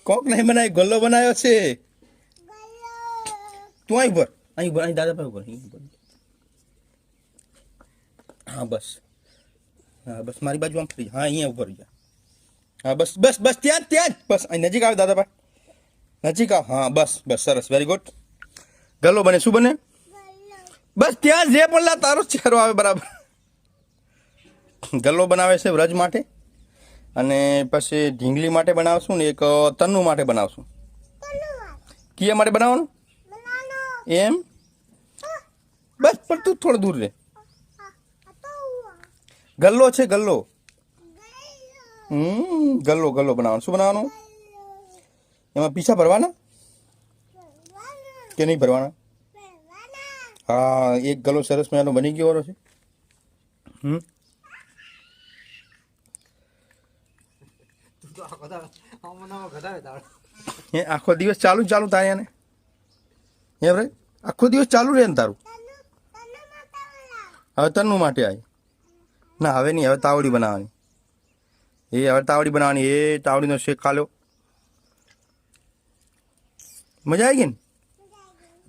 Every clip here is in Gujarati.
કોક નહીં બનાવી ગલ્લો બનાવ્યો છે તું અહીં ભર અહીં દાદા ભાઈ ઉપર હા બસ મારી બાજુ આમ ફરી હા અહીંયા ઉપર જા હા બસ બસ બસ ત્યાં જ બસ અહીં નજીક આવે દાદા ભાઈ નજીક આવ હા બસ બસ સરસ વેરી ગુડ ગલ્લો બને શું બને બસ ત્યાં જે પણ લા તારો ચહેરો આવે બરાબર ગલ્લો બનાવે છે વ્રજ માટે અને પછી ઢીંગલી માટે બનાવશું ને એક તન્નુ માટે બનાવશું કિયા માટે બનાવવાનું એમ બસ પણ તું થોડું દૂર રહે ગલ્લો છે ગલ્લો ગલ્લો બનાવવાનો શું બનાવવાનું એમાં પીછા ભરવાના કે નહીં ભરવાના હા એક ગલ્લો સરસ મજાનો બની ગયો છે આખો દિવસ ચાલુ તારે ને એમ રે આખો દિવસ ચાલુ રહે ને તારું હવે તન્નુ માટે આવી ના હવે નહીં હવે તાવડી બનાવવાની એ તાવડીનો શેક ખાલ્યો મજા આવી ગઈ ને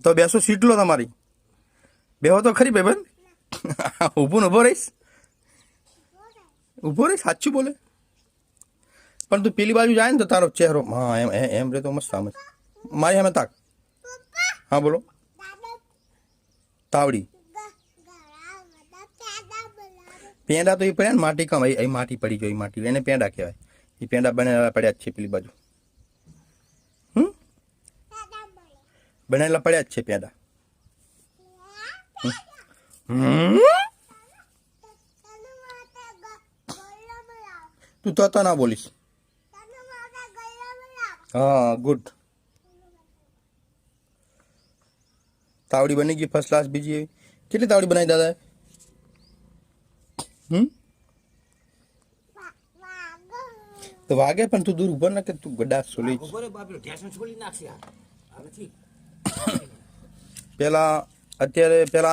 તો બેસો સીટ લો તમારી બેહો તો ખરી ભાઈ ઊભો રહીશ સાચું બોલે પણ તું પેલી બાજુ જાય ને તો તારો ચહેરો હા એમ રે તો મસ્ત આમ મારી સામે તાક હા બોલો તાવડી પેંડા તો એ પડ્યા ને માટી કામ એ માટી પડી ગઈ માટી એને પેંડા કહેવાય એ પેંડા બનેલા પડ્યા જ છે પેલી બાજુ બનેલા પડ્યા જ છે પેંડા તું તો ના બોલીશ હા ગુડ તાવડી બની ગઈ ફર્સ્ટ ક્લાસ બીજી એવી કેટલી તાવડી બનાવી દાદા તો વાગે પણ તું દૂર ઉભો ના કે તું ગડાસ છોલી પેલા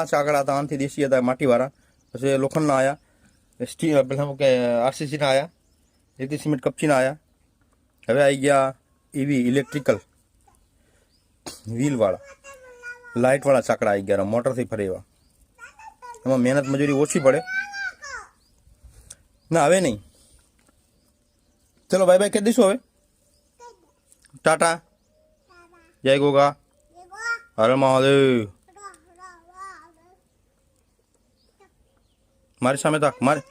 ચાકડા હતા આમથી દેશી હતા માટીવાળા પછી લોખંડના આવ્યા સ્ટીલ પેલા કે આરસીસીના આવ્યા રેતી સિમેન્ટ કપચીના આવ્યા હવે આવી ગયા એવી ઇલેક્ટ્રિકલ વ્હીલવાળા લાઇટવાળા ચાકડા આવી ગયા મોટરથી ફરે એવા એમાં મહેનત મજૂરી ઓછી પડે ના હવે નહીં ચલો બાય બાય કહી દઈશું હવે ટાટા જય ગોગા હર મહાદેવ મારી સામે તાક મારે